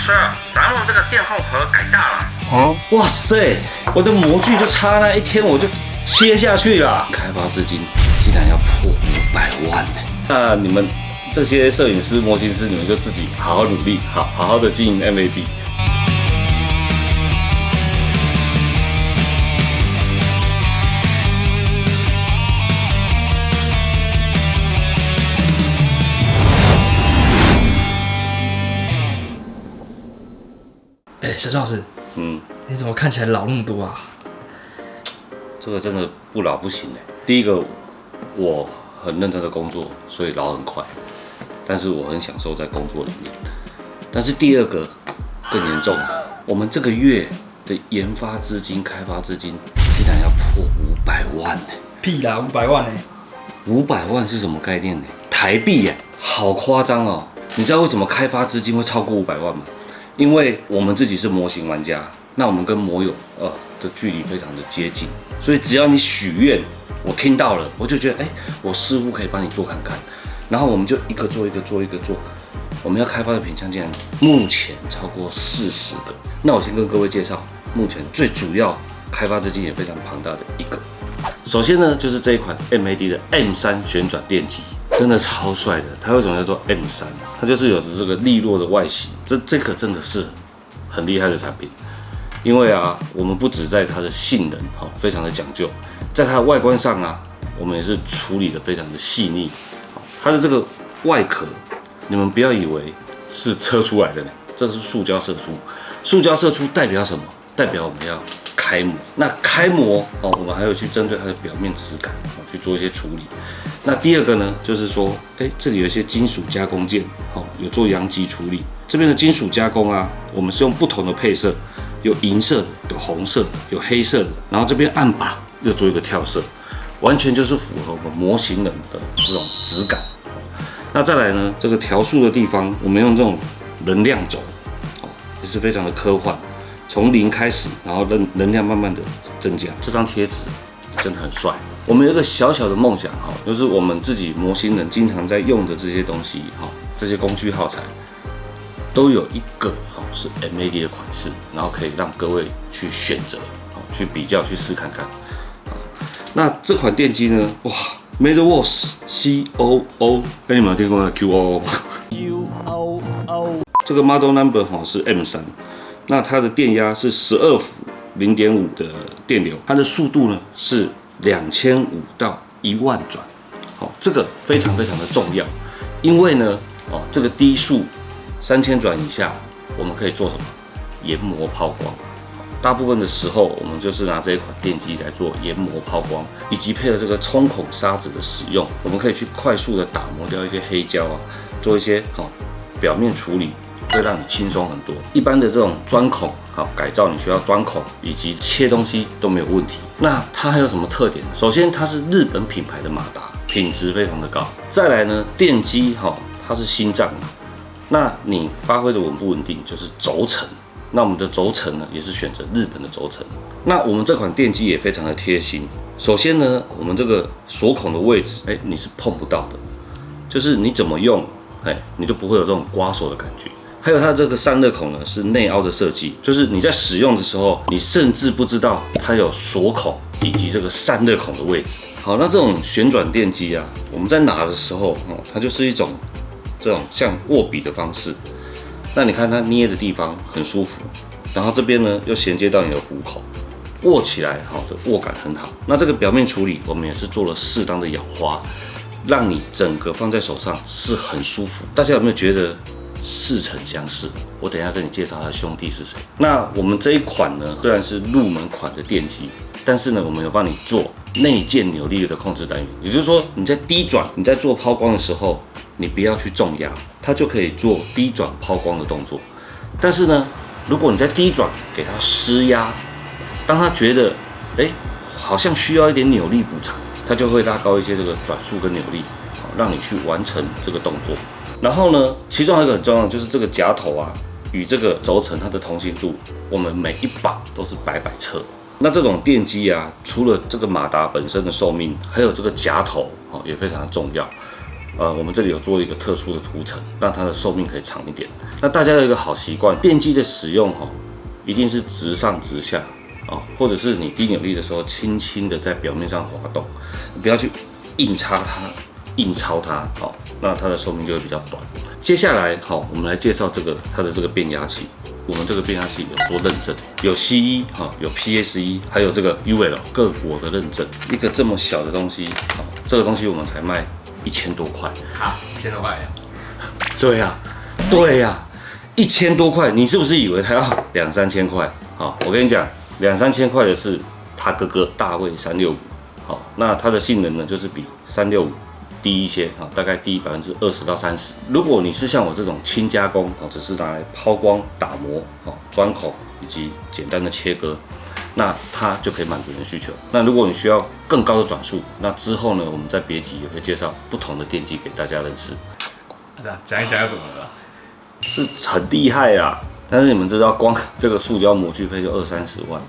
师，咱们这个电后壳改大了。哦，哇塞，我的模具就差那一天我就切下去了，开发资金竟然要破500万呢！那你们这些摄影师、模型师，你们就自己好好努力，好好的经营 MAD。小张老师，你怎么看起来老那么多啊？这个真的不老不行哎。第一个，我很认真的工作，所以老很快，但是我很享受在工作里面。但是第二个更严重了，我们这个月的研发资金、开发资金竟然要破500万呢！屁啦，500万呢？500万是什么概念呢？台币耶，好夸张哦！你知道为什么开发资金会超过500万吗？因为我们自己是模型玩家，那我们跟模友的距离非常的接近，所以只要你许愿，我听到了，我就觉得我师傅可以帮你做看看，然后我们就一个做一个做一个做，我们要开发的品项竟然目前超过40个。那我先跟各位介绍目前最主要开发资金也非常庞大的一个。首先呢，就是这一款 MAD 的 M3 旋转电机。真的超帅的，它为什么叫做 M3？ 它就是有着这个利落的外形，这个真的是很厉害的产品。因为我们不只在它的性能非常的讲究，在它的外观上我们也是处理的非常的细腻。它的这个外壳，你们不要以为是车出来的呢，这是塑胶射出。塑胶射出代表什么？代表我们要开模。那开模我们还有去针对它的表面质感去做一些处理。那第二个呢，就是说，这里有一些金属加工件，有做阳极处理。这边的金属加工我们是用不同的配色，有银色的，有红色的，有黑色的，然后这边暗把又做一个跳色，完全就是符合我们模型人的这种质感。那再来呢，这个调速的地方，我们用这种能量轴，也是非常的科幻，从0开始，然后能量慢慢的增加。这张贴纸真的很帅。我们有一个小小的梦想就是我们自己模型人经常在用的这些东西这些工具耗材，都有一个是 MAD 的款式，然后可以让各位去选择，去比较，去试看看。那这款电机呢，哇 ，MadeWorks COO， 你们有听过那 QOO 吗？QOO， 这个 Model Number 是 M3， 那它的电压是12伏0.5的电流，它的速度呢是2500到10000转，这个非常非常的重要，因为呢，这个低速3000转以下，我们可以做什么？研磨抛光。大部分的时候，我们就是拿这一款电机来做研磨抛光，以及配合这个冲孔砂纸的使用，我们可以去快速的打磨掉一些黑胶做一些表面处理。会让你轻松很多。一般的这种钻孔，改造你需要钻孔以及切东西都没有问题。那它还有什么特点？首先，它是日本品牌的马达，品质非常的高。再来呢，电机它是心脏，那你发挥的稳不稳定就是轴承。那我们的轴承呢，也是选择日本的轴承。那我们这款电机也非常的贴心。首先呢，我们这个锁孔的位置，你是碰不到的，就是你怎么用，你就不会有这种刮手的感觉。还有它这个散热孔呢是内凹的设计，就是你在使用的时候，你甚至不知道它有锁孔以及这个散热孔的位置。好，那这种旋转电机我们在拿的时候，它就是一种这种像握笔的方式。那你看它捏的地方很舒服，然后这边呢又衔接到你的虎口，握起来的握感很好。那这个表面处理，我们也是做了适当的氧化，让你整个放在手上是很舒服。大家有没有觉得似曾相识？我等一下跟你介绍他的兄弟是谁。那我们这一款呢，虽然是入门款的电机，但是呢，我们有帮你做内建扭力的控制单元，也就是说你在低转，你在做抛光的时候，你不要去重压，它就可以做低转抛光的动作。但是呢，如果你在低转给它施压，当它觉得好像需要一点扭力补偿，它就会拉高一些这个转速跟扭力，让你去完成这个动作。然后呢，其中还有一个很重要的就是这个夹头与这个轴承它的同心度，我们每一把都是100测。那这种电机除了这个马达本身的寿命，还有这个夹头也非常的重要。我们这里有做一个特殊的涂层，让它的寿命可以长一点。那大家有一个好习惯，电机的使用一定是直上直下或者是你低扭力的时候，轻轻的在表面上滑动，不要去硬插它、硬抄它，那它的寿命就会比较短。接下来我们来介绍它的这个变压器。我们这个变压器有做认证，有 CE 有 PSE， 还有这个 UL 各国的认证。一个这么小的东西，这个东西我们才卖1000多块。1000多块。对呀，1000多块，你是不是以为它要2、3千块？我跟你讲，2、3千块的是他哥哥大卫365，那它的性能呢，就是比365低一些大概低20%到30%。如果你是像我这种轻加工只是拿来抛光、打磨、钻孔以及简单的切割，那它就可以满足你的需求。那如果你需要更高的转速，那之后呢，我们在别集也会介绍不同的电机给大家认识。讲一讲要怎么了？是很厉害啊！但是你们知道，光这个塑胶模具费就20-30万，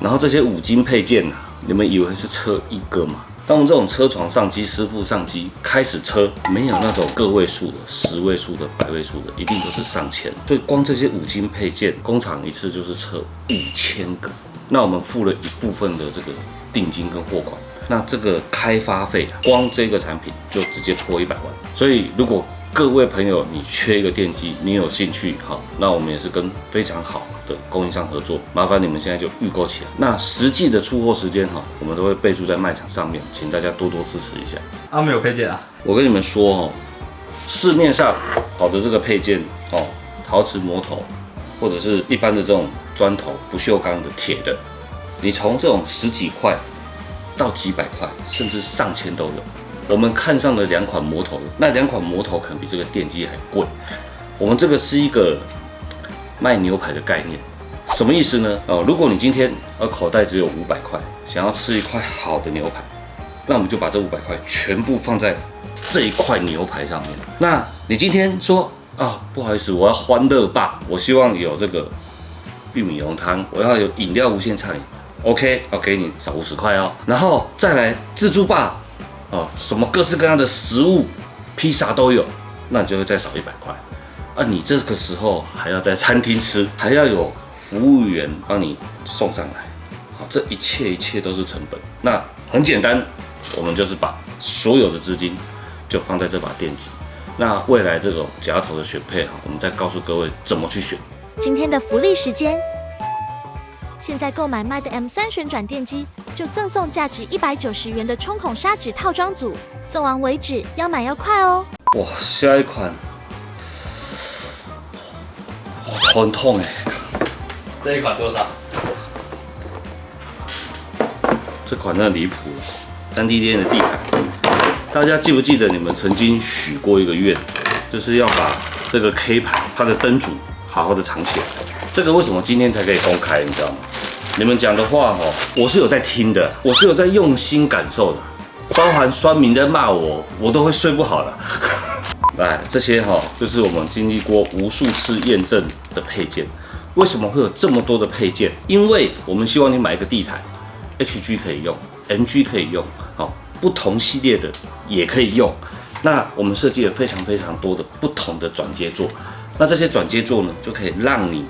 然后这些5金配件你们以为是车一个吗？当我们这种车床上机、师傅上机开始车，没有那种个位数的、10位数的、100位数的，一定都是上千。所以光这些5金配件，工厂一次就是车5000个。那我们付了一部分的这个定金跟货款，那这个开发费光这个产品就直接破100万。所以如果各位朋友，你缺一个电机，你有兴趣那我们也是跟非常好的供应商合作，麻烦你们现在就预购起来。那实际的出货时间我们都会备注在卖场上面，请大家多多支持一下。没有配件啊？我跟你们说市面上好的这个配件陶瓷磨头，或者是一般的这种砖头、不锈钢的、铁的，你从这种10几块到几百块，甚至上千都有。我们看上了2款磨头，那2款磨头可能比这个电机还贵。我们这个是一个卖牛排的概念，什么意思呢？如果你今天口袋只有500块，想要吃一块好的牛排，那我们就把这500块全部放在这一块牛排上面。那你今天说不好意思，我要欢乐吧，我希望有这个玉米浓汤，我要有饮料无限畅饮 ，OK， 要给你少50块然后再来自助吧。什么各式各样的食物、披萨都有，那你就会再少100块。你这个时候还要在餐厅吃，还要有服务员帮你送上来，这一切都是成本。那很简单，我们就是把所有的资金就放在这把电机。那未来这种夹头的选配我们再告诉各位怎么去选。今天的福利时间。现在购买麦的 M3旋转电机，就赠送价值190元的冲孔砂纸套装组，送完为止，要买要快哦！哇，下一款，头很痛这一款多少？这款真的离谱了，3D 店的地毯，大家记不记得你们曾经许过一个愿，就是要把这个 K 牌它的灯组好好的藏起来。这个为什么今天才可以公开，你知道吗？你们讲的话我是有在听的，我是有在用心感受的，包含酸民在骂我，我都会睡不好的。这些就是我们经历过无数次验证的配件。为什么会有这么多的配件？因为我们希望你买一个地毯 ，HG 可以用 ，MG 可以用，不同系列的也可以用。那我们设计了非常多的不同的转接座。那这些转接座呢，就可以让你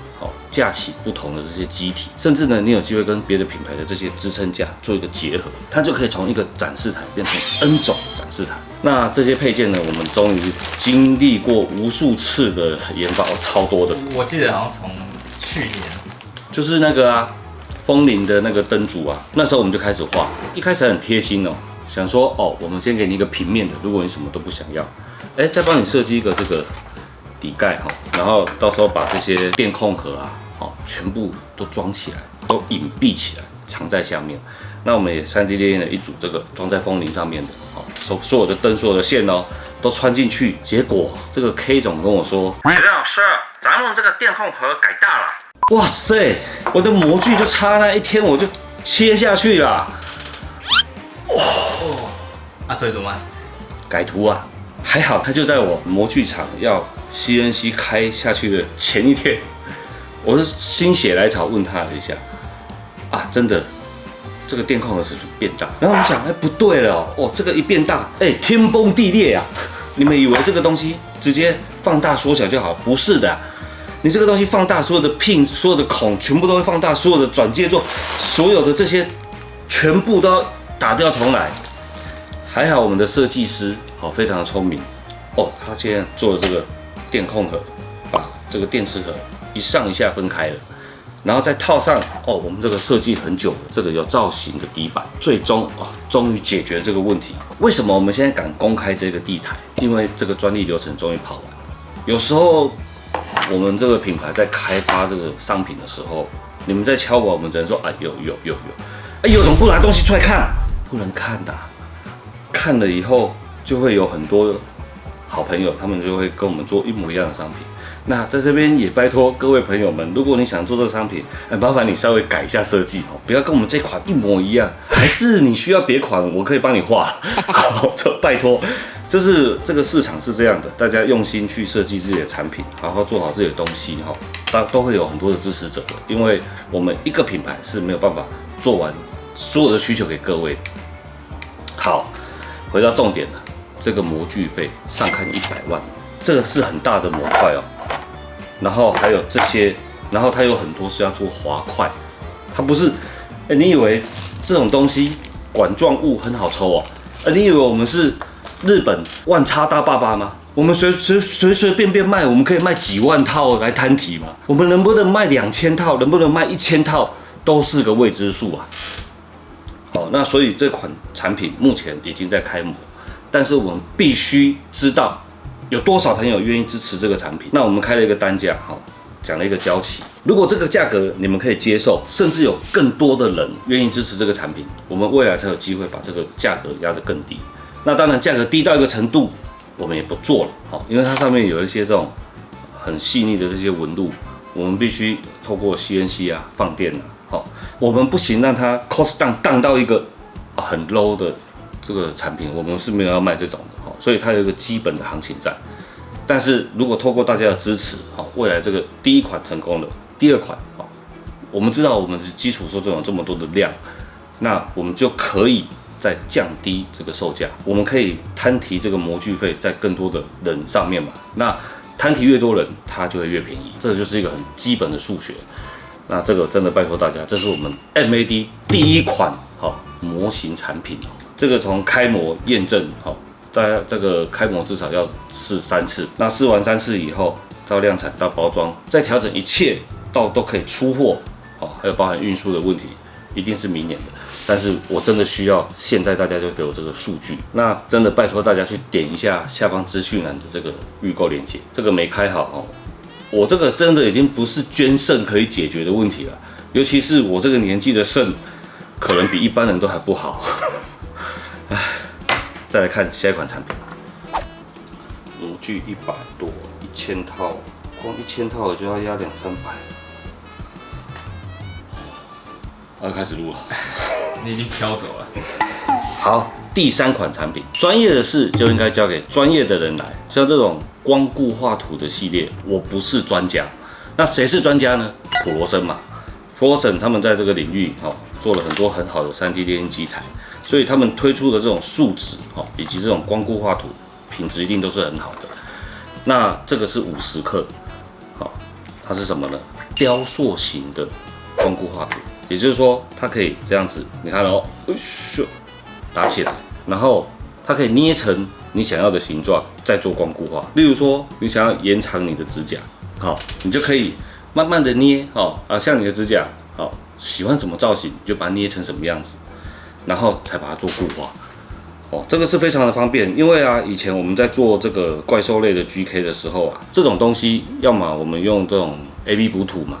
架起不同的这些机体，甚至呢，你有机会跟别的品牌的这些支撑架做一个结合，它就可以从一个展示台变成 N 种展示台。那这些配件呢，我们终于经历过无数次的研发，超多的。我记得好像从去年，就是那个风铃的那个灯组那时候我们就开始画，一开始很贴心想说我们先给你一个平面的，如果你什么都不想要，再帮你设计一个这个底盖然后到时候把这些电控盒全部都装起来，都隐蔽起来，藏在下面。那我们也3D 列印了一组这个装在风铃上面的所有的灯、所有的线都穿进去。结果这个 K 总跟我说：“陈老师，咱们这个电控盒改大了。”哇塞，我的模具就差那一天我就切下去了。所以怎么办？改图还好，他就在我模具厂要 CNC 开下去的前一天，我是心血来潮问他了一下，真的，这个电控盒尺寸变大。然后我们想，不对了这个一变大，天崩地裂你们以为这个东西直接放大缩小就好？不是的，你这个东西放大，所有的 pin、所有的孔全部都会放大，所有的转接座、所有的这些全部都要打掉重来。还好我们的设计师非常的聪明哦，他现在做了这个电控盒，把这个电池盒一上一下分开了。然后再套上我们这个设计很久的这个有造型的底板，最终终于解决这个问题。为什么我们现在敢公开这个地台？因为这个专利流程终于跑完了。有时候我们这个品牌在开发这个商品的时候，你们在敲我们只能说有种不拿东西出来看，不能看的，看了以后就会有很多好朋友，他们就会跟我们做一模一样的商品。那在这边也拜托各位朋友们，如果你想做这个商品，麻烦你稍微改一下设计不要跟我们这款一模一样，还是你需要别款，我可以帮你画。这拜托，就是这个市场是这样的，大家用心去设计自己的产品，好好做好自己的东西都会有很多的支持者的，因为我们一个品牌是没有办法做完所有的需求给各位的。好，回到重点了，这个模具费上看100万，这个是很大的模块然后还有这些，然后它有很多是要做滑块，它不是，你以为这种东西管状物很好抽你以为我们是日本万叉大爸爸吗？我们随便卖，我们可以卖几万套来摊提吗？我们能不能卖2000套，能不能卖1000套，都是个未知数啊。好，那所以这款产品目前已经在开模，但是我们必须知道有多少朋友愿意支持这个产品。那我们开了一个单价，讲了一个交期。如果这个价格你们可以接受，甚至有更多的人愿意支持这个产品，我们未来才有机会把这个价格压得更低。那当然，价格低到一个程度，我们也不做了，因为它上面有一些这种很细腻的这些纹路，我们必须透过 CNC 放电我们不行让它 cost down 到一个很 low 的这个产品，我们是没有要卖这种的，所以它有一个基本的行情在。但是如果透过大家的支持，未来这个第一款成功了，第二款，我们知道我们的基础受众有这么多的量，那我们就可以再降低这个售价，我们可以摊提这个模具费在更多的人上面嘛。那摊提越多人，它就会越便宜，这就是一个很基本的数学。那这个真的拜托大家，这是我们 MAD 第一款模型产品，这个从开模验证大家这个开模至少要试3次，那试完3次以后，到量产到包装，再调整一切到都可以出货还有包含运输的问题，一定是明年的。但是我真的需要现在大家就给我这个数据，那真的拜托大家去点一下下方资讯栏的这个预购链接，这个没开好我这个真的已经不是捐肾可以解决的问题了，尤其是我这个年纪的肾，可能比一般人都还不好。再来看下一款产品，模具100多，1000套，光1000套就要压200-300。开始录了，你已经飘走了。好，第3款产品，专业的事就应该交给专业的人来。像这种光固画图的系列，我不是专家。那谁是专家呢？普罗森嘛 ，Frozen 他们在这个领域做了很多很好的3D 列印机台，所以他们推出的这种树脂以及这种光固画图，品质一定都是很好的。那这个是50克，它是什么呢？雕塑型的光固画图。也就是说，它可以这样子，你看拿起来，然后它可以捏成你想要的形状，再做光固化。例如说，你想要延长你的指甲，你就可以慢慢的捏，像你的指甲，喜欢什么造型，你就把它捏成什么样子，然后才把它做固化。这个是非常的方便，因为以前我们在做这个怪兽类的 GK 的时候这种东西，要么我们用这种 AB 补土嘛。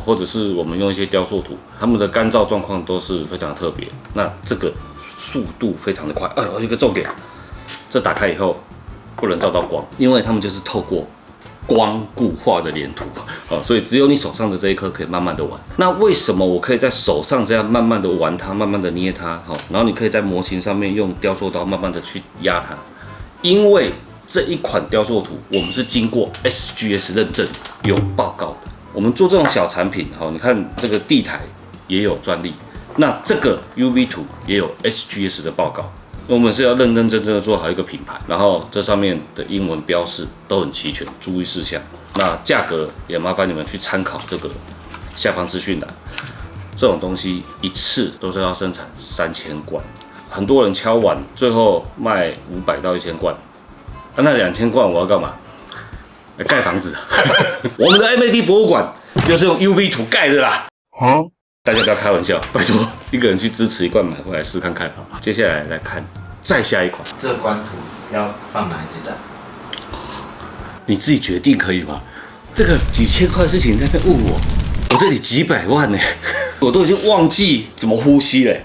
或者是我们用一些雕塑图，它们的干燥状况都是非常特别。那这个速度非常的快。有一个重点，这打开以后不能照到光，因为它们就是透过光固化的连图所以只有你手上的这一颗可以慢慢的玩。那为什么我可以在手上这样慢慢的玩它，慢慢的捏它？然后你可以在模型上面用雕塑刀慢慢的去压它，因为这一款雕塑图我们是经过 SGS 认证，有报告的。我们做这种小产品，你看这个地台也有专利，那这个 UV 图也有 SGS 的报告，我们是要认认真真的做好一个品牌，然后这上面的英文标示都很齐全，注意事项。那价格也麻烦你们去参考这个下方资讯栏。这种东西一次都是要生产3000罐，很多人敲碗，最后卖500到1000罐，那2000罐我要干嘛？盖房子。我们的 MAD 博物馆就是用 UV 图盖的啦。大家不要开玩笑，拜托一个人去支持1罐买回来试看看。接下来来看再下一款，这关图要放哪几张？你自己决定可以吗？这个几千块的事情在那问我，我这里几百万呢，我都已经忘记怎么呼吸了。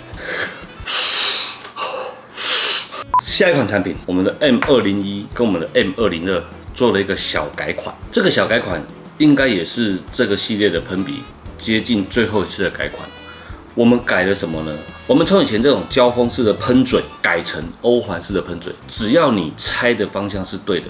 下一款产品，我们的 M201跟我们的 M202做了一个小改款，这个小改款应该也是这个系列的喷笔接近最后一次的改款。我们改了什么呢？我们从以前这种胶封式的喷嘴改成欧环式的喷嘴，只要你拆的方向是对的，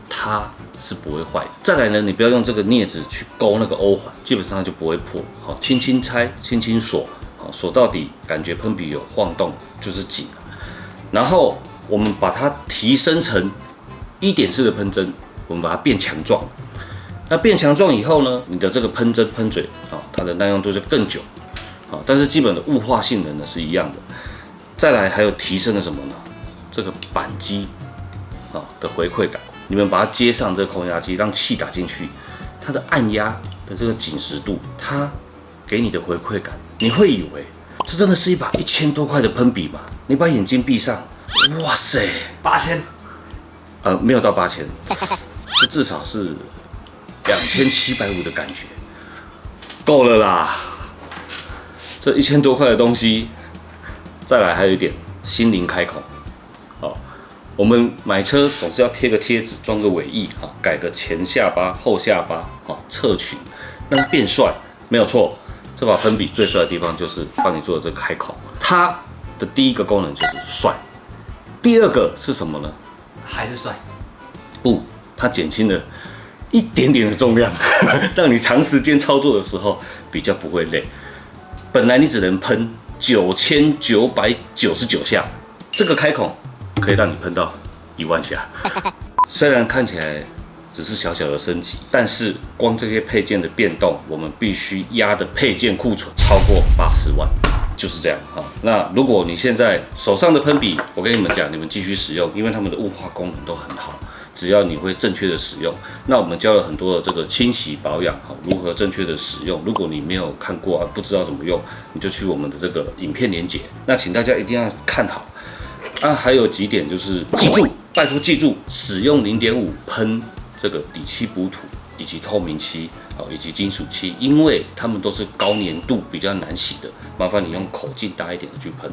它是不会坏的。再来呢，你不要用这个镊子去勾那个欧环，基本上它就不会破。好，轻轻拆，轻轻锁，好，锁到底，感觉喷笔有晃动就是紧了。然后我们把它提升成1点式的喷针，我们把它变强壮。那变强壮以后呢，你的这个喷针喷嘴啊，它的耐用度就更久。好，但是基本的雾化性能呢是一样的。再来还有提升了什么呢？这个扳机啊的回馈感，你们把它接上这个空压机，让气打进去，它的按压的这个紧实度，它给你的回馈感，你会以为这真的是一把1000多块的喷笔吗？你把眼睛闭上，哇塞8000，没有到8000，这至少是2750的感觉，够了啦。这1000多块的东西，再来还有一点心灵开孔。好，我们买车总是要贴个贴纸，装个尾翼啊，改个前下巴、后下巴，好侧裙，让它变帅，没有错。这把喷笔最帅的地方就是帮你做的这个开孔，它的第一个功能就是帅，第二个是什么呢？还是帅。不，它减轻了一点点的重量，让你长时间操作的时候比较不会累。本来你只能喷9999下，这个开孔可以让你喷到10000下。虽然看起来只是小小的升级，但是光这些配件的变动，我们必须压的配件库存超过80万，就是这样啊。那如果你现在手上的喷笔，我跟你们讲，你们继续使用，因为它们的雾化功能都很好。只要你会正确的使用，那我们教了很多的这个清洗保养，如何正确的使用。如果你没有看过不知道怎么用，你就去我们的这个影片连结。那请大家一定要看好。还有几点就是记住，拜托记住，使用0.5喷这个底漆补土以及透明漆，以及金属漆，因为它们都是高粘度比较难洗的，麻烦你用口径大一点的去喷。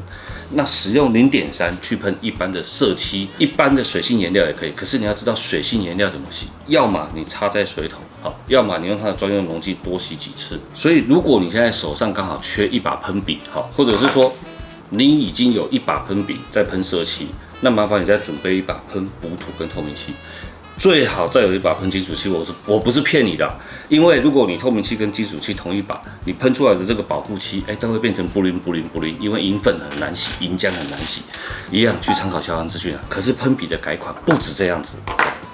那使用0.3去喷一般的色漆，一般的水性颜料也可以，可是你要知道水性颜料怎么洗，要么你插在水桶，要么你用它的专用溶剂多洗几次。所以如果你现在手上刚好缺一把喷笔，或者是说你已经有一把喷笔在喷色漆，那麻烦你再准备一把喷补土跟透明漆。最好再有一把喷金属漆，我不是骗你的，因为如果你透明漆跟金属漆同一把，你喷出来的这个保护漆，它会变成布灵布灵布灵，因为银粉很难洗，银浆很难洗，一样去参考下方资讯啊。可是喷笔的改款不止这样子，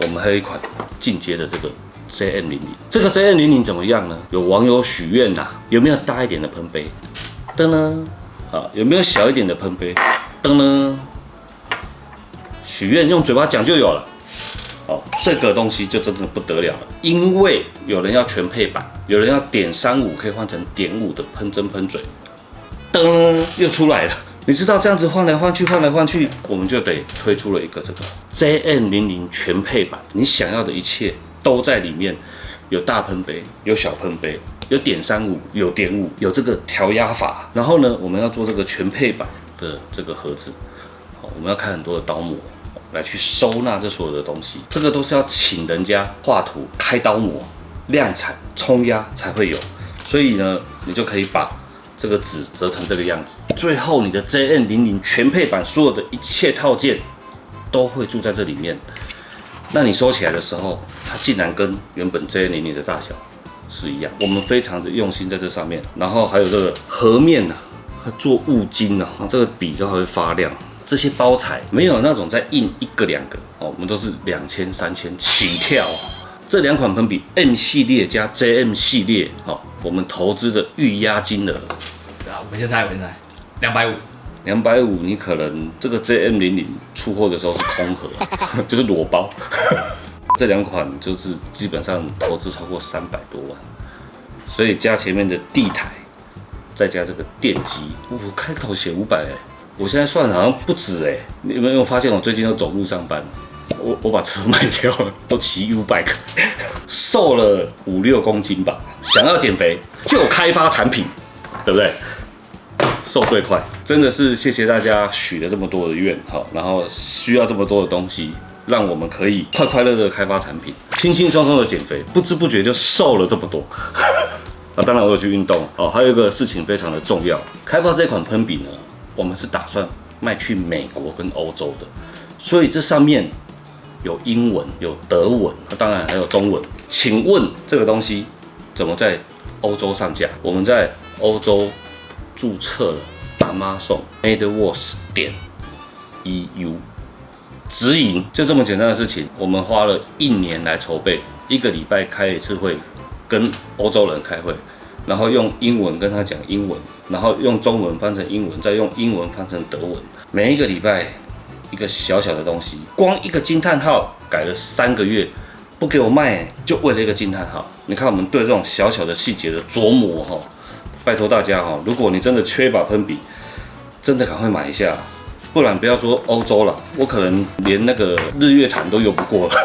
我们还有一款进阶的这个 JM00，这个 JM00怎么样呢？有网友许愿有没有大一点的喷杯？噔呢，有没有小一点的喷杯？噔呢，许愿用嘴巴讲就有了。这个东西就真的不得了了，因为有人要全配版，有人要.35可以换成.5的喷针喷嘴，噔又出来了。你知道这样子换来换去，我们就得推出了一个这个 JM00全配版，你想要的一切都在里面，有大喷杯，有小喷杯，有.35，有.5，有这个调压法。然后呢，我们要做这个全配版的这个盒子，我们要看很多的刀模。来去收纳这所有的东西，这个都是要请人家画图、开刀模、量产、冲压才会有。所以呢，你就可以把这个纸折成这个样子。最后，你的 JM00全配版所有的一切套件都会住在这里面。那你收起来的时候，它竟然跟原本 JM00的大小是一样。我们非常的用心在这上面，然后还有这个盒面它做雾晶这个笔都还会发亮。这些包材没有那种再印1个2个哦，我们都是2000、3000起跳。这2款喷笔 M 系列加 JM 系列，哦，我们投资的预押金额，我们现在250。250，你可能这个 JM00出货的时候是空盒，就是裸包。这2款就是基本上投资超过300多万，所以加前面的地台，再加这个电机，我开头写500我现在算好像不止你有没有发现我最近都走路上班？我把车卖掉了，都骑 U-Bike， 瘦了5-6公斤吧。想要减肥就开发产品，对不对？瘦最快，真的是谢谢大家许了这么多的愿，然后需要这么多的东西，让我们可以快快乐乐开发产品，轻轻松松的减肥，不知不觉就瘦了这么多。当然我有去运动哦。还有一个事情非常的重要，开发这款喷笔呢，我们是打算卖去美国跟欧洲的，所以这上面有英文、有德文，当然还有中文。请问这个东西怎么在欧洲上架？我们在欧洲注册了 Amazon MadeWorks .eu， 直营，就这么简单的事情。我们花了1年来筹备，1个礼拜开一次会，跟欧洲人开会，然后用英文跟他讲英文，然后用中文翻成英文，再用英文翻成德文。每一个礼拜一个小小的东西，光一个惊叹号改了3个月，不给我卖，就为了一个惊叹号。你看我们对这种小小的细节的琢磨哈，拜托大家哈，如果你真的缺一把喷笔，真的赶快买一下，不然不要说欧洲了，我可能连那个日月潭都游不过了。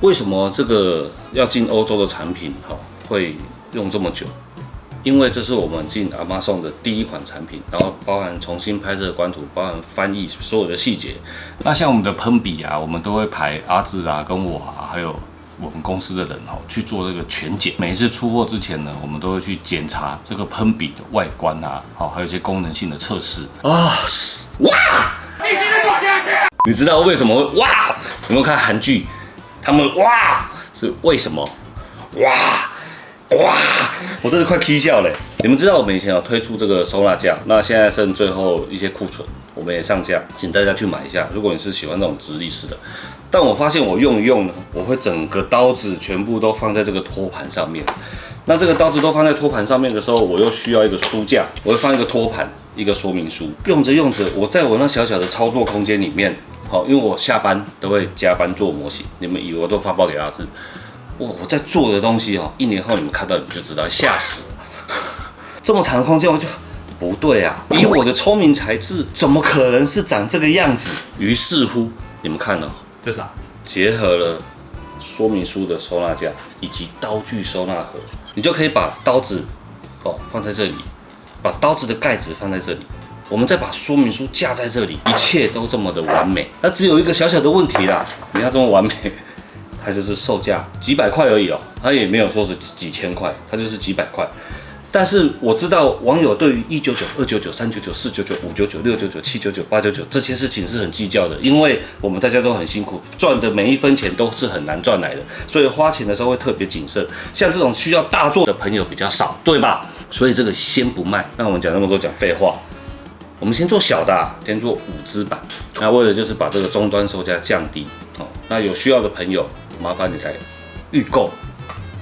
为什么这个要进欧洲的产品哈会用这么久？因为这是我们进 Amazon 的第1款产品，然后包含重新拍摄官图，包含翻译所有的细节。那像我们的喷笔啊，我们都会排阿志啊、跟我啊，还有我们公司的人去做这个全检。每一次出货之前呢，我们都会去检查这个喷笔的外观啊，还有一些功能性的测试啊。哇！你知道为什么会哇？有没有看韩剧？他们哇是为什么？哇！我真是快气笑嘞！你们知道我们以前有推出这个收纳架，那现在剩最后一些库存，我们也上架，请大家去买一下。如果你是喜欢那种直立式的，但我发现我用一用呢，我会整个刀子全部都放在这个托盘上面。那这个刀子都放在托盘上面的时候，我又需要一个书架，我会放一个托盘，一个说明书。用着用着，我在我那小小的操作空间里面，因为我下班都会加班做模型，你们以为我都发包给阿志。我在做的东西1年后你们看到你们就知道，吓死了！这么长的空间我就不对啊！以我的聪明才智，怎么可能是长这个样子？于是乎，你们看这啥？结合了说明书的收纳架以及刀具收纳盒，你就可以把刀子放在这里，把刀子的盖子放在这里，我们再把说明书架在这里，一切都这么的完美。那只有一个小小的问题啦，你要这么完美。它就是售价几百块而已它也没有说是几千块，它就是几百块。但是我知道网友对于199、299、399、499、599、699、799、899这些事情是很计较的，因为我们大家都很辛苦，赚的每一分钱都是很难赚来的，所以花钱的时候会特别谨慎。像这种需要大作的朋友比较少，对吧？所以这个先不卖。那我们讲那么多讲废话，我们先做小的先做5支版。那为了就是把这个终端售价降低那有需要的朋友，麻烦你来预购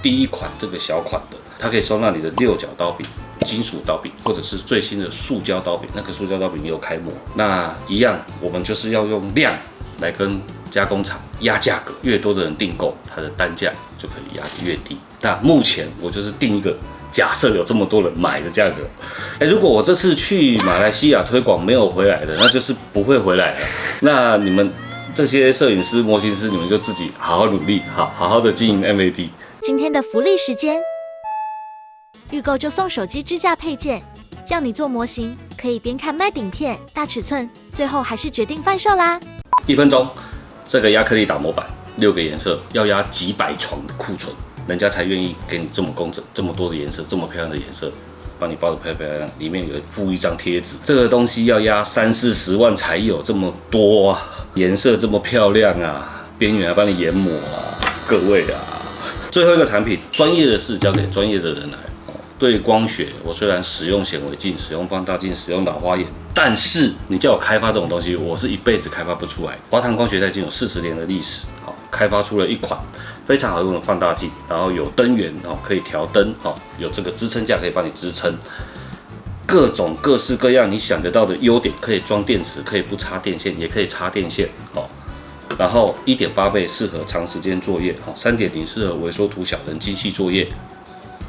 第1款这个小款的，它可以收纳你的6角刀柄、金属刀柄，或者是最新的塑胶刀柄。那个塑胶刀柄也有开模。那一样，我们就是要用量来跟加工厂压价格，越多的人订购，它的单价就可以压得越低。那目前我就是定一个假设有这么多人买的价格。如果我这次去马来西亚推广没有回来的，那就是不会回来了。那你们这些摄影师、模型师，你们就自己好好努力，好好的经营 MAD。今天的福利时间，预购就送手机支架配件，让你做模型可以边看Mac影片，大尺寸，最后还是决定贩售啦。1分钟，这个亚克力打模板6个颜色，要压几百床的库存，人家才愿意给你这么工整、这么多的颜色、这么漂亮的颜色。帮你包得漂漂亮亮，里面有附一张贴纸。这个东西要压30-40万才有这么多啊，颜色这么漂亮啊，边缘还帮你研磨啊，各位啊。最后一个产品，专业的事交给专业的人来，对光学，我虽然使用显微镜、使用放大镜、使用老花眼，但是你叫我开发这种东西，我是一辈子开发不出来。华堂光学它已经有40年的历史，好，开发出了一款非常好用的放大镜，然后有灯源哦，可以调灯哦，有这个支撑架可以帮你支撑。各种各式各样你想得到的优点，可以装电池，可以不插电线，也可以插电线哦。然后1.8倍适合长时间作业，好，3.0适合微缩图小人精细作业，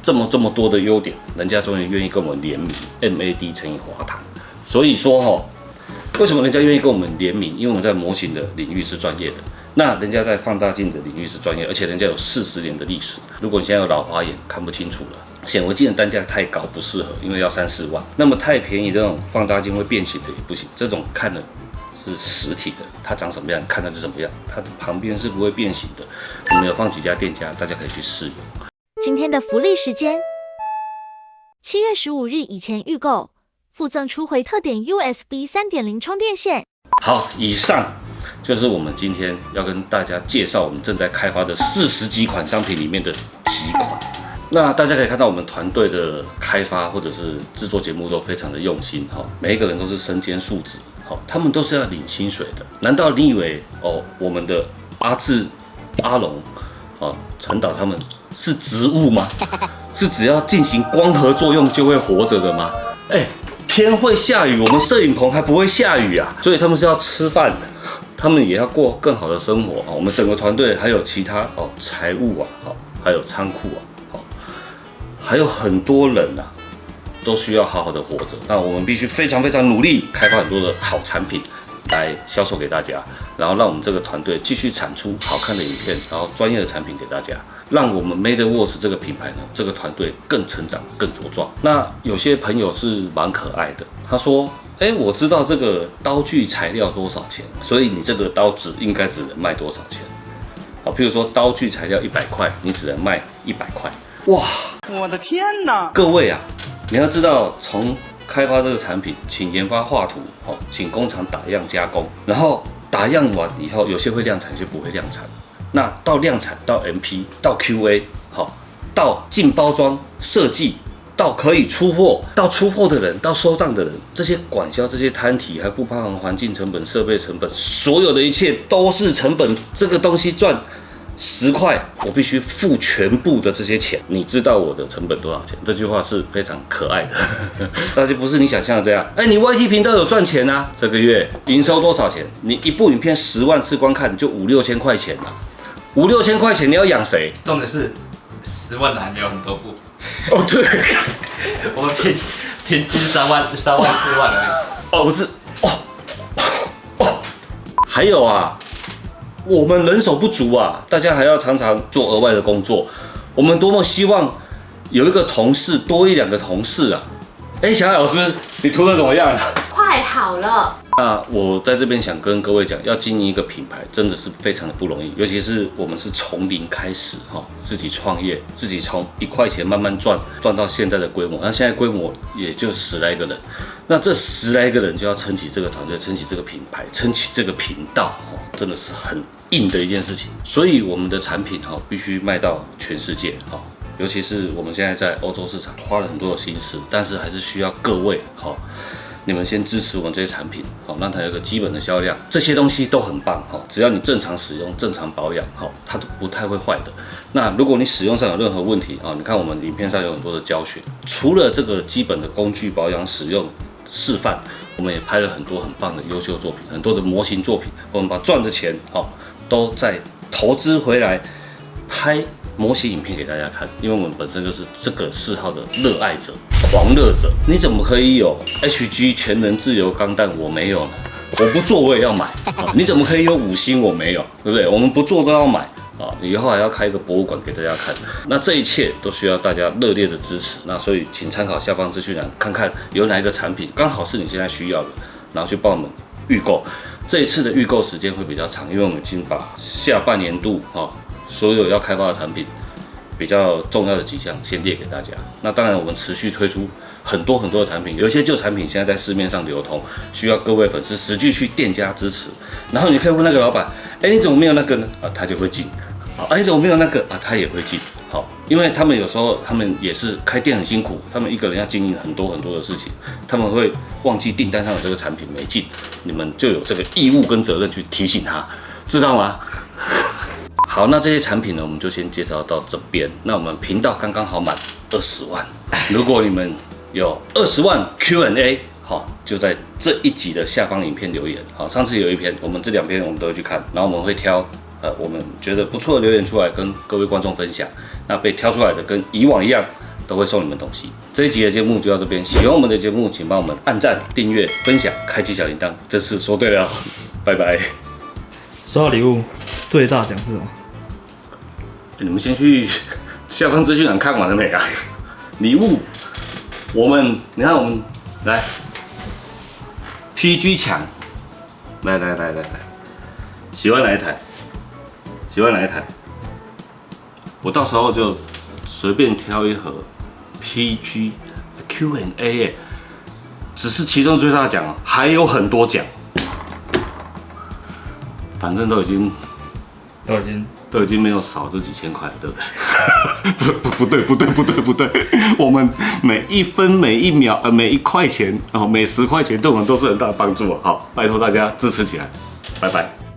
这么多的优点，人家终于愿意跟我们联名 ，MAD 乘以华堂。所以说为什么人家愿意跟我们联名？因为我们在模型的领域是专业的，那人家在放大镜的领域是专业，而且人家有40年的历史。如果你现在有老花眼看不清楚了，显微镜的单价太高不适合，因为要3、4万。那么太便宜的那种放大镜会变形的也不行，这种看的是实体的，它长什么样看它就怎么样，它的旁边是不会变形的。我们有放几家店家，大家可以去试用。今天的福利时间，7月15日以前预购，附赠初回特点 USB 3.0充电线。好，以上就是我们今天要跟大家介绍我们正在开发的40几款商品里面的几款。那大家可以看到，我们团队的开发或者是制作节目都非常的用心，每一个人都是身兼数职，他们都是要领薪水的。难道你以为我们的阿志、阿龙、陈导他们是植物吗？是只要进行光合作用就会活着的吗？天会下雨，我们摄影棚还不会下雨啊，所以他们是要吃饭的，他们也要过更好的生活。我们整个团队还有其他财务啊，还有仓库啊。还有很多人都需要好好的活着。那我们必须非常努力，开发很多的好产品来销售给大家，然后让我们这个团队继续产出好看的影片，然后专业的产品给大家，让我们 MadeWorks 这个品牌呢，这个团队更成长、更茁壮。那有些朋友是蛮可爱的，他说：“我知道这个刀具材料多少钱，所以你这个刀子应该只能卖多少钱？好，譬如说刀具材料100块，你只能卖100块。”哇！我的天哪！各位啊，你要知道，从开发这个产品，请研发画图，请工厂打样加工，然后打样完以后，有些会量产，有些不会量产。那到量产，到 MP， 到 QA， 到进包装设计，到可以出货，到出货的人，到收账的人，这些管销、这些摊体，还不包含环境成本、设备成本，所有的一切都是成本。这个东西赚10块，我必须付全部的这些钱。你知道我的成本多少钱？这句话是非常可爱的，但是不是你想象的这样。你 YT 频道有赚钱啊？这个月营收多少钱？你一部影片10万次观看就5、6千块钱啊！5、6千块钱你要养谁？重点是10万的还没有很多部。对，我们平均3万、4万而已。不是，还有啊。我们人手不足啊，大家还要常常做额外的工作。我们多么希望有一个同事多1、2个同事啊！小海老师，你涂得怎么样？快好了。那我在这边想跟各位讲，要经营一个品牌真的是非常的不容易，尤其是我们是从零开始自己创业，自己从1块钱慢慢赚到现在的规模。那现在规模也就10来个人，那这10来个人就要撑起这个团队，撑起这个品牌，撑起这个频道，真的是很硬的一件事情。所以我们的产品必须卖到全世界，尤其是我们现在在欧洲市场花了很多的心思，但是还是需要各位你们先支持我们这些产品，让它有一个基本的销量。这些东西都很棒，只要你正常使用、正常保养，它都不太会坏的。那如果你使用上有任何问题，你看我们影片上有很多的教学，除了这个基本的工具保养使用示范，我们也拍了很多很棒的优秀作品，很多的模型作品。我们把赚的钱都再投资回来拍模型影片给大家看，因为我们本身就是这个嗜好的热爱者、狂热者。你怎么可以有 HG 全能自由钢弹我没有呢？我不做我也要买。你怎么可以有5星我没有？对不对？我们不做都要买。以后还要开一个博物馆给大家看。那这一切都需要大家热烈的支持。那所以请参考下方资讯栏，看看有哪一个产品刚好是你现在需要的，然后去帮我们预购。这一次的预购时间会比较长，因为我们已经把下半年度所有要开发的产品比较重要的几项先列给大家。那当然我们持续推出很多的产品，有一些旧产品现在在市面上流通，需要各位粉丝实际去店家支持。然后你可以问那个老板，你怎么没有那个呢？他就会进。你怎么没有那个？他也会进。因为他们有时候他们也是开店很辛苦，他们一个人要经营很多的事情，他们会忘记订单上的这个产品没进，你们就有这个义务跟责任去提醒他，知道吗？好，那这些产品呢，我们就先介绍到这边。那我们频道刚刚好满20万，如果你们有20万 Q&A， 好，就在这一集的下方影片留言。好，上次有一篇，我们这2篇我们都会去看，然后我们会挑我们觉得不错的留言出来跟各位观众分享。那被挑出来的跟以往一样，都会送你们东西。这一集的节目就到这边，喜欢我们的节目，请帮我们按赞、订阅、分享、开启小铃铛。这次说对了，拜拜。收到礼物最大奖是什么？你们先去下方资讯栏看完了没啊？礼物，你看我们来 PG 抢，来，喜欢哪一台？我到时候就随便挑一盒 PG Q&A 耶，只是其中最大奖哦，还有很多奖，反正都已经没有少这几千块，对不对？不对，我们每一分每一秒每一块钱每10块钱对我们都是很大的帮助。好，拜托大家支持起来，拜拜。